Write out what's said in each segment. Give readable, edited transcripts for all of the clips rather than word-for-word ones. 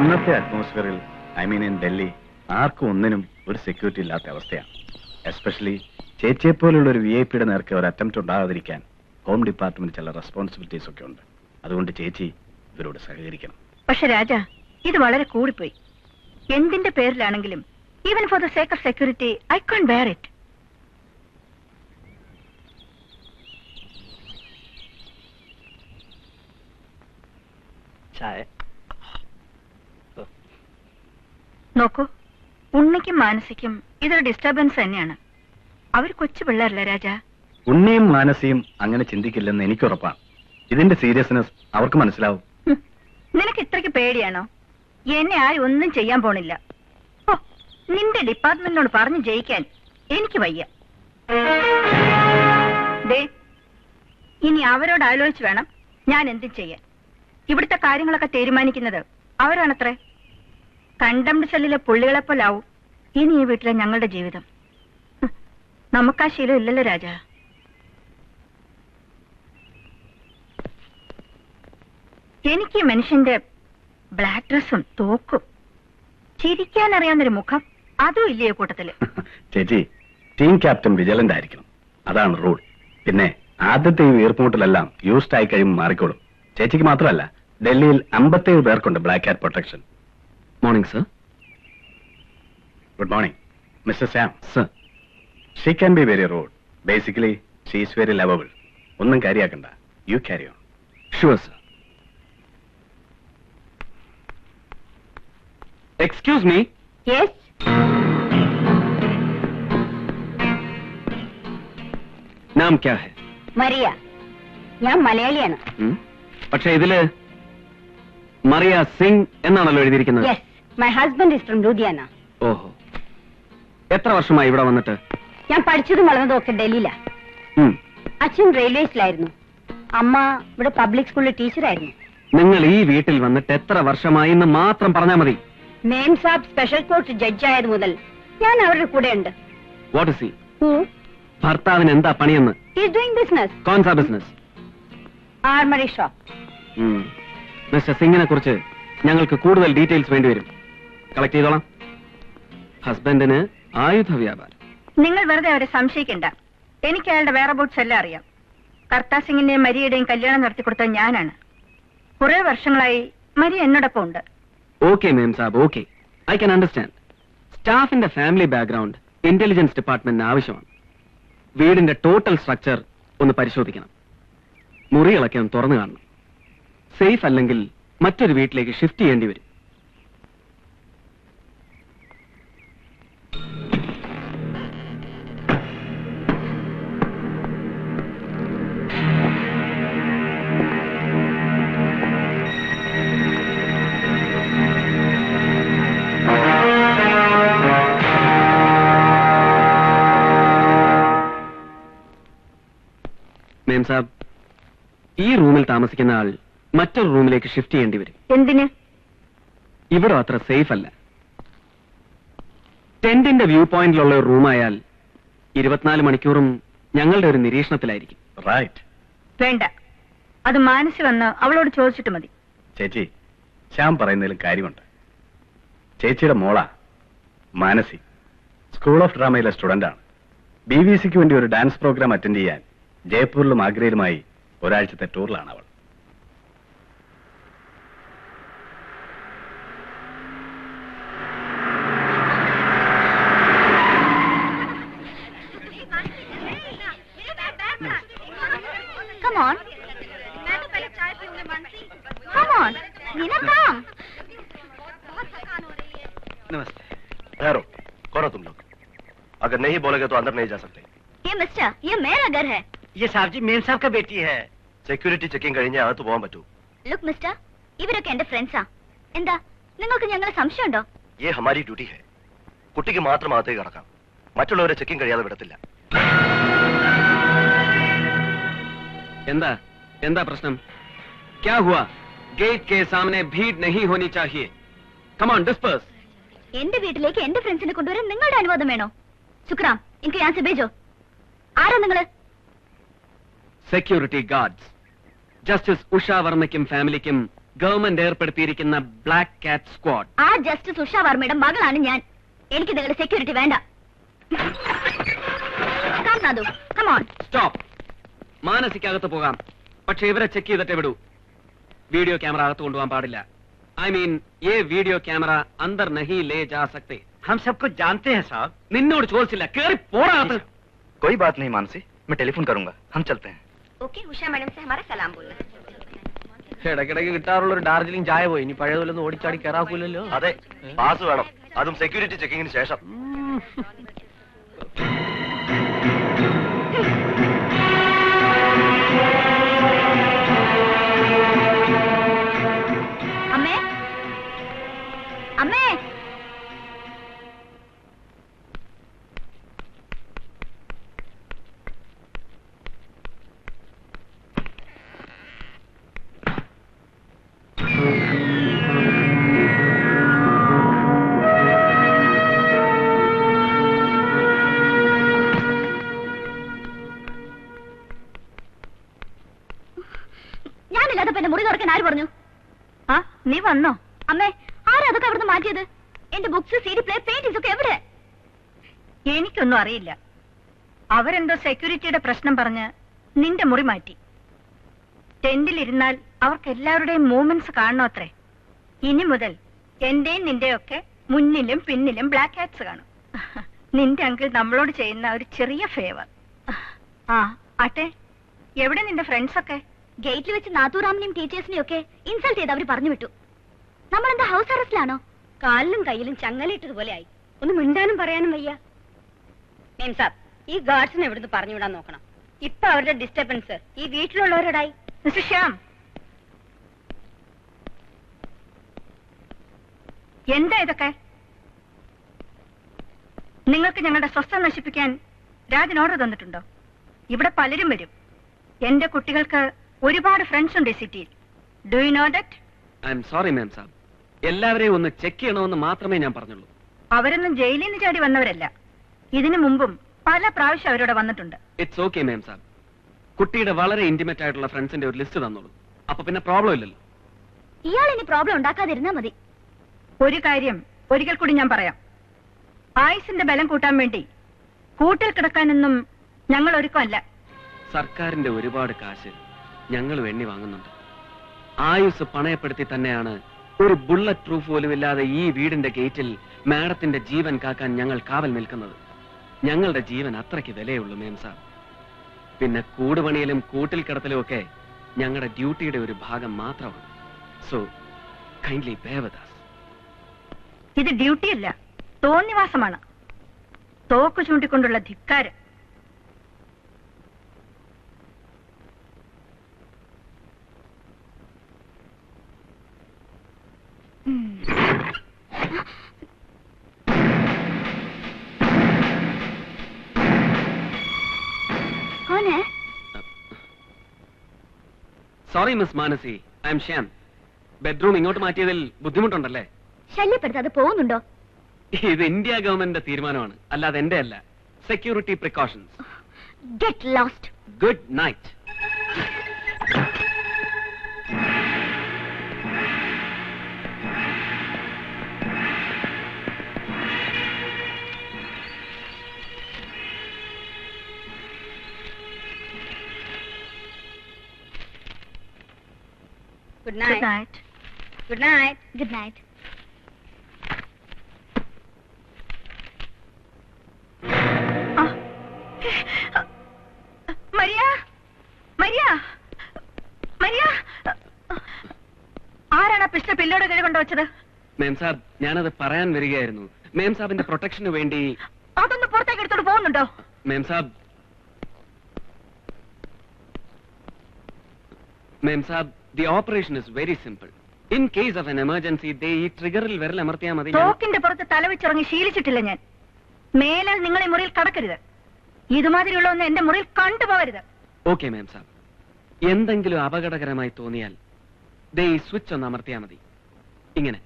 ഇന്നത്തെ അറ്റ്മോസ്ഫിയറിൽ I mean in Delhi ആർക്കും ഒന്നിനും ഒരു സെക്യൂരിറ്റി ഇല്ലാത്ത അവസ്ഥയാണ്. എസ്പെഷ്യലി ചേച്ചിയെ പോലുള്ള ഒരു VIP യുടെ നേർക്ക് ഒരു അറ്റംപ്റ്റ് ഉണ്ടാകാതിരിക്കാൻ ഹോം ഡിപ്പാർട്ട്മെന്റ് ചില റെസ്പോൺസിബിലിറ്റീസ് ഒക്കെ ഉണ്ട്. അതുകൊണ്ട് ചേച്ചി ഇവരോട് സഹകരിക്കണം. പക്ഷെ രാജ, ഇത് വളരെ കൂടിപ്പോയി. എന്തിന്റെ പേരിലാണെങ്കിലും even for the sake of security I can bear it. നോക്കൂ, ഉണ്ണിക്കും മാനസിക്കും ഇതൊരു ഡിസ്റ്റർബൻസ് തന്നെയാണ്. അവർ കൊച്ചു പിള്ളേരല്ല രാജ. ഉണ്ണിയും മാനസിയും അങ്ങനെ ചിന്തിക്കില്ലെന്ന് എനിക്കുറപ്പാണ്. ഇതിന്റെ സീരിയസ്നെസ് അവർക്ക് മനസ്സിലാവും. നിനക്ക് ഇത്രയ്ക്ക് പേടിയാണോ? എന്നെ ആരും ഒന്നും ചെയ്യാൻ പോണില്ല. ഓ, നിന്റെ ഡിപ്പാർട്ട്മെന്റിനോട് പറഞ്ഞു ജയിക്കാൻ എനിക്ക് വയ്യ. ദേ, ഇനി അവരോട് ആലോചിച്ച് വേണം ഞാൻ എന്തും ചെയ്യാൻ. ഇവിടുത്തെ കാര്യങ്ങളൊക്കെ തീരുമാനിക്കുന്നത് അവരാണത്രേ. കണ്ടംപ്റ്റ് സെല്ലിലെ പുള്ളികളെപ്പോലാവും ഇനി ഈ വീട്ടിലെ ഞങ്ങളുടെ ജീവിതം. നമുക്കാ ശീലം ഇല്ലല്ലോ രാജ. എനിക്ക് മനുഷ്യന്റെ ബ്ലാക്ക് ഡ്രസ്സും തോക്കും ചിരിക്കാൻ അറിയാവുന്നൊരു മുഖം അതും ഇല്ലേ കൂട്ടത്തില്. ചേച്ചി, ടീം ക്യാപ്റ്റൻ വിജിലന്റ് ആയിരിക്കണം. അതാണ് റൂൾ. പിന്നെ ആദ്യത്തെ ഈ വീർപ്പുമുട്ടലെല്ലാം യൂസ്ഡ് ആയി കഴിയുമ്പോൾ മാറിക്കോളും. ചേച്ചിക്ക് മാത്രമല്ല, ഡൽഹിയിൽ 57 പേർക്കുണ്ട് black hat protection. Morning sir. Good morning mister Sam. Sir, she can be very rude. Basically she is very lovable. ഒന്നും കാര്യമാക്കണ്ട. You carry on. Sure sir. Excuse me. Yes. നാം ക്യാ ഹൈ? മരിയ. ഞാൻ മലയാളിയാണ്. പക്ഷെ ഇതില് മറിയ സിംഗ് എന്നാണല്ലോ എഴുതിയിരിക്കുന്നത്. Yes, my husband is from Ludhiana. ഓഹോ. എത്ര വർഷമായി ഇവിടെ വന്നിട്ട്? ഞാൻ പഠിച്ചതും വളർന്നതും ഒക്കെ ഡൽഹിയിലാ. അച്ഛൻ റെയിൽവേസിലായിരുന്നു. അമ്മ ഇവിടെ പബ്ലിക് സ്കൂളിൽ ടീച്ചറായിരുന്നു. നിങ്ങൾ ഈ വീട്ടിൽ വന്നിട്ട് എത്ര വർഷമായി എന്ന് മാത്രം പറഞ്ഞാൽ മതി. Memsahib special court judge ആയത് മുതൽ ഞാൻ അവരുടെ കൂടെ ഉണ്ട്. What is he? ഭർത്താവിന് എന്താ പണിയെന്ന്? Is doing business. കോൺസാ ബിസിനസ്? Armoury shop. മിസ്റ്റർ സിംഗിനെ കുറിച്ച് ഞങ്ങൾക്ക് കൂടുതൽ ഡീറ്റെയിൽസ് വേണ്ടിവരും. കളക്ട് ചെയ്തോളാം. ഹസ്ബൻഡിന് ആയുധ വ്യാപാരം. നിങ്ങൾ വെറുതെ അവരെ സംശയിക്കണ്ട. എനിക്ക് അയാളുടെ വേറബൌട്ട്സ് എല്ലാം അറിയാം. കർത്താ സിംഗിന്റെയും മരിയയുടെയും കല്യാണം നടത്തിക്കൊടുത്ത ഞാനാണ്. കുറെ വർഷങ്ങളായി മരിയ എന്നോടൊപ്പം ഉണ്ട്. Okay memsahib, okay, I can understand. സ്റ്റാഫിന്റെ ഫാമിലി ബാക്ക്ഗ്രൗണ്ട് ഇന്റലിജൻസ് ഡിപ്പാർട്ട്മെന്റിന് ആവശ്യമാണ്. വീടിന്റെ ടോട്ടൽ സ്ട്രക്ചർ ഒന്ന് പരിശോധിക്കണം. മുറികളൊക്കെ ഒന്ന് തുറന്നു കാണണം. സേഫ് അല്ലെങ്കിൽ മറ്റൊരു വീട്ടിലേക്ക് ഷിഫ്റ്റ് ചെയ്യേണ്ടി വരും. മേം സാബ്, ഈ റൂമിൽ താമസിക്കുന്ന ആൾ മറ്റൊരു റൂമിലേക്ക് ഷിഫ്റ്റ് ചെയ്യേണ്ടി വരും. എന്തിന്? ഇവിടെ അത്ര സേഫ് അല്ല. ടെന്റിന്റെ വ്യൂ പോയിന്റിലുള്ള ഒരു റൂമായാൽ 24 മണിക്കൂറും ഞങ്ങളുടെ ഒരു നിരീക്ഷണത്തിലായിരിക്കും. റൈറ്റ്. വേണ്ട, അത് മാനസി വന്ന് അവളോട് ചോദിച്ചിട്ട് മതി. ചേച്ചി, ശ്യാം പറയുന്നതിലും കാര്യമുണ്ട്. ചേച്ചിയുടെ മോളാ മാനസി. സ്കൂൾ ഓഫ് ഡ്രാമയിലെ സ്റ്റുഡന്റ് ആണ്. BBC-ക്ക് വേണ്ടി ഒരു ഡാൻസ് പ്രോഗ്രാം അറ്റൻഡ് ചെയ്യാൻ ജയ്പൂരിലും ആഗ്രയിലുമായി ഒരാഴ്ചത്തെ ടൂറിലാണ് അവൾ. Come on. Come on. Nina, come. നമസ്തേ. ठहरो, कौन हो तुम लोग? अगर नहीं बोलोगे तो अंदर नहीं जा सकते. ये मिस्टर, ये मेरा घर है. ये साहब जी मेम साहब का बेटी है. സെക്യൂരിറ്റി ചെക്കിംഗ് കഴിഞ്ഞേ അകത്ത് പോകാൻ പറ്റൂ. ലുക്ക് മിസ്റ്റർ, ഇവരൊക്കെ എന്റെ ഫ്രണ്ട്സാ. എന്താ നിങ്ങൾക്ക് ഞങ്ങളെ സംശയമുണ്ടോ? ये हमारी ड्यूटी है. കുട്ടിക്ക് മാത്രം അകത്തേക്ക് കടക്കാം. മറ്റുള്ളവരെ ചെക്കിംഗ് കഴിയാതെ വിടത്തില്ല. എന്താ എന്താ പ്രശ്നം? क्या हुआ? गेट के सामने भीड़ नहीं होनी चाहिए. Come on, disperse. എന്റെ വീട്ടിലേക്ക് എന്റെ ഫ്രണ്ട്സിനെ കൊണ്ടുവരാൻ നിങ്ങളുടെ അനുവാദം വേണോ? സുക്രാം, എനിക്ക് യാൻ സെ ഭേജോ. ആരാ നിങ്ങള്? Security guards. ജസ്റ്റിസ് ഉഷ വർമ്മയ്ക്കും ഫാമിലിക്കും ഗവൺമെന്റ് ഏർപ്പെടുത്തിയിരിക്കുന്ന ബ്ലാക്ക് കാറ്റ് സ്ക്വാഡ്. ആ ജസ്റ്റിസ് ഉഷ വർമ്മയുടെ മകളാണ് ഞാൻ. എനിക്ക് നിങ്ങളുടെ സെക്യൂരിറ്റി വേണ്ട. സ്റ്റോപ്പ്. മാനസികകത്ത് പോകാം, പക്ഷെ ഇവരെ ചെക്ക് ചെയ്തിട്ടേ വിടൂ. വീഡിയോ ക്യാമറ അകത്ത് കൊണ്ടുപോകാൻ പാടില്ല. ഐ മീൻ ये वीडियो कैमरा अंदर नहीं ले जा सकते. हम सबको जानते हैं साहब. നിന്നോട് ചോദിച്ചില്ല, കേറി പോടാ. कोई बात नहीं मानसी, मैं टेलीफोन करूंगा. हम चलते हैं. ओके, उषा मैडम से हमारा सलाम बोलना. ഇടയ്ക്കിടയ്ക്ക് കിട്ടാറുള്ള ഒരു ഡാർജിലിംഗ് ചായ പോയി. ഇനി പഴയതൊന്നും ഓടിച്ചാടി കയറാക്കൂലല്ലോ. അതെ, പാസ് വേണം, അതും സെക്യൂരിറ്റി ചെക്കിങ്ങിന് ശേഷം. അമ്മേ, അമ്മേ. ഞാനില്ലാതെ പിന്നെ മുറി തുറക്കാൻ ആര് പറഞ്ഞു? ആ, നീ വന്നോ? അമ്മേ, ആരാ അതൊക്കെ അവിടുന്ന് മാറ്റിയത്? എന്റെ books, C D play, paintings ഒക്കെ എവിടെ? എനിക്കൊന്നും അറിയില്ല. അവരെന്തോ സെക്യൂരിറ്റിയുടെ പ്രശ്നം പറഞ്ഞ് നിന്റെ മുറി മാറ്റി. ടെന്റിലിരുന്നാൽ അവർക്ക് എല്ലാവരുടെയും മൂവ്മെന്റ്സ് കാണണോ അത്രേ. ഇനി മുതൽ എന്റെയും നിന്റെയൊക്കെ മുന്നിലും പിന്നിലും ബ്ലാക്ക് ഹാറ്റ്സ് കാണും. നിന്റെ അങ്കിൾ നമ്മളോട് ചെയ്യുന്ന ഒരു ചെറിയ ഫേവർ. ആ ആട്ടെ, എവിടെ നിന്റെ ഫ്രണ്ട്സ് ഒക്കെ? ഗേറ്റിൽ വെച്ച് നാത്തൂറാമിനെയും ടീച്ചേഴ്സിനെയും ഒക്കെ ഇൻസൾട്ട് ചെയ്ത് അവർ പറഞ്ഞു വിട്ടു. നമ്മളെന്താ ഹൗസ് അറസ്റ്റിലാണോ? കാലിലും കയ്യിലും ചങ്ങലയിട്ടതുപോലെ ആയി. ഒന്ന് മിണ്ടാനും പറയാനും വയ്യ. മേം സാബ്, ഈ ഗാർഡ്സിനെ ഇവിടുന്ന് പറഞ്ഞുവിടാൻ നോക്കണം. ഇപ്പൊ അവരുടെ ഡിസ്റ്റർബൻസ് ഈ വീട്ടിലുള്ളവരോടായി. മിസ്റ്റർ ശ്യാം, എന്താ ഇതൊക്കെ? നിങ്ങൾക്ക് ഞങ്ങളുടെ സ്വസ്ഥത നശിപ്പിക്കാൻ രാജൻ ഓർഡർ തന്നിട്ടുണ്ടോ? ഇവിടെ പലരും വരും. എന്റെ കുട്ടികൾക്ക് ഒരുപാട് ഫ്രണ്ട്സ് ഉണ്ട് ഈ സിറ്റിയിൽ. Do you know that? I am sorry ma'am sahib, എല്ലാവരെയും ഒന്ന് ചെക്ക് ചെയ്യണമെന്ന് മാത്രമേ ഞാൻ പറഞ്ഞുള്ളൂ. അവരൊന്നും ജയിലിൽ നിന്ന് ചാടി വന്നവരല്ല. ഇതിനു മുമ്പും പല പ്രാവശ്യം അവരോട് വന്നിട്ടുണ്ട്. ഇറ്റ്സ് ഓക്കെ മാം സാബ്. കുട്ടിയുടെ വളരെ ഇന്റിമേറ്റ് ആയിട്ടുള്ള ഫ്രണ്ട്സിന്റെ ഒരു ലിസ്റ്റ് തന്നോളൂ. അപ്പൊ പിന്നെ പ്രോബ്ലം ഇല്ലല്ലോ. ഇയാൾ ഇനി പ്രോബ്ലം ഉണ്ടാക്കാതിരുന്നാ മതി. ഒരു കാര്യം ഒരിക്കൽ കൂടി ഞാൻ പറയാം. ആയുസിന്റെ ബലം കൂട്ടാൻ വേണ്ടി കൂട്ടിൽ കിടക്കാനൊന്നും ഞങ്ങൾ ഒരുക്കമല്ല. സർക്കാരിന്റെ ഒരുപാട് കാശ് ഞങ്ങൾ എണ്ണി വാങ്ങുന്നുണ്ട്. ആയുസ് പണയപ്പെടുത്തി തന്നെയാണ് ഒരു ബുള്ളറ്റ് പ്രൂഫ് പോലും ഇല്ലാതെ ഈ വീടിന്റെ ഗേറ്റിൽ മാഡത്തിന്റെ ജീവൻ കാക്കാൻ ഞങ്ങൾ കാവൽ നിൽക്കുന്നത്. ഞങ്ങളുടെ ജീവൻ അത്രയ്ക്ക് വിലയുള്ളൂ മേം സാബ്. പിന്നെ കൂടുപണിയിലും കൂട്ടിൽ കിടത്തലും ഒക്കെ ഞങ്ങളുടെ ഡ്യൂട്ടിയുടെ ഒരു ഭാഗം മാത്രമാണ്. So kindly bear with us. ഇത് ഡ്യൂട്ടിയല്ല, തോന്നിവാസമാണ്. തോക്ക് ചൂണ്ടിക്കൊണ്ടുള്ള ധിക്കാരം. Sorry miss Manasi, I'm Shyam. Bedroom ഇങ്ങോട്ട് മാറ്റിയതിൽ ബുദ്ധിമുട്ടുണ്ടല്ലേ? ശല്യപ്പെടുത്താതെ പോകുന്നുണ്ടോ? ഇത് ഇന്ത്യ ഗവൺമെന്റിന്റെ തീരുമാനമാണ്, അല്ലാതെ എന്റെ അല്ല. Security precautions. Get lost. Good night. Good night. night. Good night. Good night. Maria, Maria, Maria. ആരാണ് പിസ്റ്റൾ പില്ലോട് കീഴ് കൊണ്ടുവച്ചത്? മേം സാബ്, ഞാനത് പറയാൻ വരികയായിരുന്നു. മേം സാബിന്റെ പ്രൊട്ടക്ഷന് വേണ്ടി. അതൊന്ന് പുറത്തേക്ക് എടുത്തോണ്ട് പോകുന്നുണ്ടോ? മേം സാബ്, the operation is very simple. In case of an emergency, they ഈ ട്രിഗറിൽ വിരൽ അമർത്തിയാൽ മതി. തോക്കിന്റെ പുറത്ത് തലവെച്ചിറങ്ങി ശീലിച്ചിട്ടില്ല ഞാൻ. മേലാൽ നിങ്ങൾ ഈ മുറിയിൽ കടക്കരുത്. ഇതുമാതിരിയുള്ള ഒന്ന് എന്റെ മുറിയിൽ കണ്ടുപോകരുത്. ഓക്കെ മേം സാബ്. എന്തെങ്കിലും അപകടകരമായി തോന്നിയാൽ ദേ ഈ സ്വിച്ച് ഒന്ന് അമർത്തിയാൽ മതി. ഇങ്ങനെ.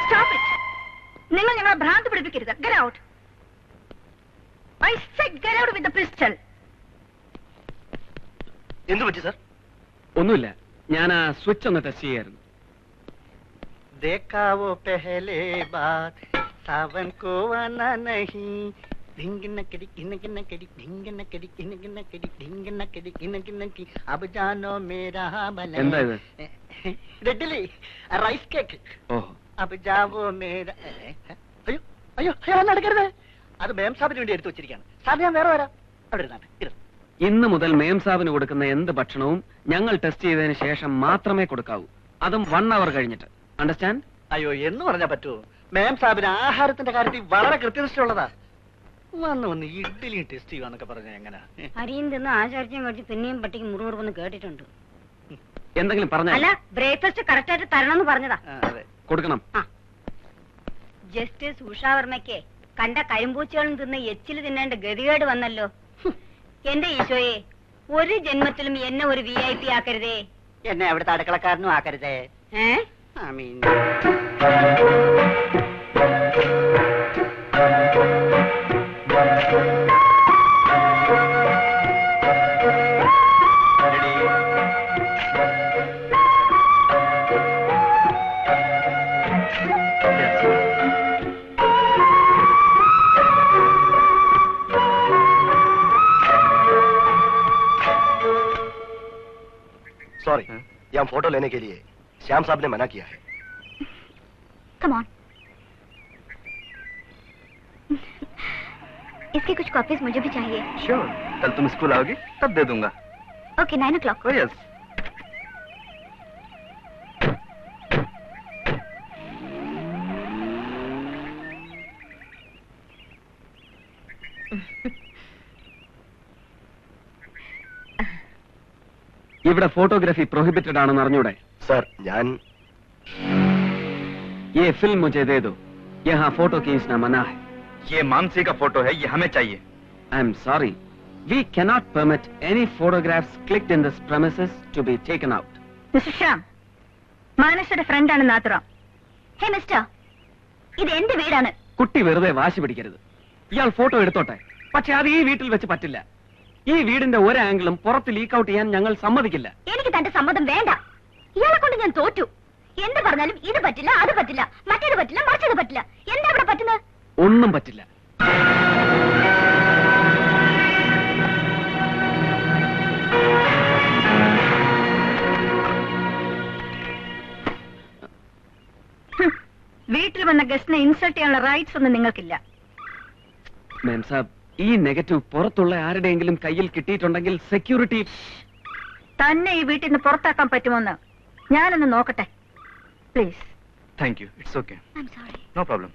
Stop it. നിങ്ങൾ ഞങ്ങളെ ഭ്രാന്ത് പിടിപ്പിക്കരുത്. Get out. I said get out with the pistol. എന്ത് പറ്റി സാർ? ഒന്നുമില്ല, ഞാൻ ആ സ്വിച്ച് ഒന്ന് ടെസ്റ്റ് ചെയ്യായിരുന്നു. देखा वो पहले बात सावन को आना नहीं ढिंगना कड़ी गिनगिना कड़ी ढिंगना कड़ी गिनगिना कड़ी ढिंगना कड़ी गिनगिना की अब जानो मेरा भला എന്താ ഇത്? ഇഡ്ഡലി റൈസ് കേക്ക് ഓഹോ, अब जावो मेरा അയ്യോ അയ്യോ അയ്യോ നടക്കരുത്. അത് മേം സാബിന് വേണ്ടി എടുത്തു വെച്ചിരിക്കുകയാണ്. സാബ് ഞാൻ വേറെ വരാം. അവിടെ ഇരുന്നാട്ടെ. ഇന്ന് മുതൽ മേം സാബിന് കൊടുക്കുന്ന എന്ത് ഭക്ഷണവും ഞങ്ങൾ ടെസ്റ്റ് ചെയ്തതിന് ശേഷം മാത്രമേ കൊടുക്കാവൂ. അതും 1 hour കഴിഞ്ഞിട്ട്. അണ്ടർസ്റ്റാൻഡ്? അയ്യോ എന്ന് പറഞ്ഞാ പറ്റുമോ? മേം സാബിന് ആഹാരത്തിന്റെ കാര്യത്തിൽ വളരെ കൃത്യനിഷ്ഠയുള്ളതാ. വന്ന് ഇഡ്ഡലിയും ടെസ്റ്റ് ചെയ്യുവാന്നൊക്കെ പറഞ്ഞ എങ്ങനെ? അരിയും തിന്ന് ആചാരിച്ചും കഴിച്ച് പിന്നെയും പട്ടിക്ക് മുറിവുറുപ്പെന്ന് കേട്ടിട്ടുണ്ട്. എന്തെങ്കിലും പറഞ്ഞ അല്ല, ബ്രേക്ക്ഫാസ്റ്റ് കറക്റ്റ് ആയിട്ട് തരണമെന്ന് പറഞ്ഞതാ. അതെ. കൊടുക്കണം. ജസ്റ്റ് ഉഷാവർമ്മയ്ക്ക് കണ്ട കരിമ്പൂച്ചകളും തിന്ന് എച്ചില് തിന്നേണ്ട ഗതികേട് വന്നല്ലോ. എന്റെ ഈശോയെ, ഒരു ജന്മത്തിലും എന്നെ ഒരു VIP ആക്കരുതേ. എന്നെ അവിടുത്തെ അടുക്കളക്കാരനും ആക്കരുതേ. ഏ? I mean... सॉरी, यहाँ फोटो लेने के लिए श्याम साहब ने मना किया है. Come on. इसकी कुछ कॉपीज मुझे भी चाहिए. श्योर, कल तुम स्कूल आओगी तब दे दूंगा. Okay, 9 o'clock. Oh, yes. ഇവിടെ ഫോട്ടോഗ്രാഫി പ്രൊഹിബിറ്റഡ് ആണെന്ന് അറിഞ്ഞൂടെ? सर, ഞാൻ ये फिल्म मुझे दे दो. यहाँ फोटो खींचना मना है. ये मानसी का फोटो है, ये हमें चाहिए. I am sorry. We cannot permit any photographs clicked in this premises to be taken out. Mister Shyam, മാനസയുടെ ഫ്രണ്ടാണ് നാഥുറാം. ഹേ മിസ്റ്റർ, ഇത് എന്റെ വീടാണ്. കുട്ടി വെറുതെ വാശി പിടിക്കരുത്. ഇയാൾ ഫോട്ടോ എടുത്തോട്ടെ, പക്ഷെ അത് ഈ വീട്ടിൽ വെച്ച് പറ്റില്ല. ഈ വീടിന്റെ ഒരു ആംഗിളും പുറത്ത് ലീക്ക് ഔട്ട് ചെയ്യാൻ ഞങ്ങൾ സമ്മതിക്കില്ല. എനിക്ക് തന്റെ സമ്മതം വേണ്ട. ഇയാളെ കൊണ്ട് ഞാൻ തോറ്റു. എന്ത് പറഞ്ഞാലും ഇത് പറ്റില്ല, അത് പറ്റില്ല, മറ്റേത് പറ്റില്ല, മറിച്ചത് പറ്റില്ല. എന്താ ഇവിടെ പറ്റുന്നത്? ഒന്നും പറ്റില്ല. വീട്ടിൽ വന്ന ഗസ്റ്റിനെ ഇൻസൾട്ട് ചെയ്യാനുള്ള റൈറ്റ്സ് ഒന്നും നിങ്ങൾക്കില്ല. മാം സാബ്, ഈ നെഗറ്റീവ് പുറത്തുള്ള ആരുടെയെങ്കിലും കയ്യിൽ കിട്ടിയിട്ടുണ്ടെങ്കിൽ സെക്യൂരിറ്റി... തന്നെ ഈ വീട്ടിൽ നിന്ന് പുറത്താക്കാൻ പറ്റുമോന്ന് ഞാനൊന്ന് നോക്കട്ടെ, please. Thank you. It's okay. I'm sorry. No problem.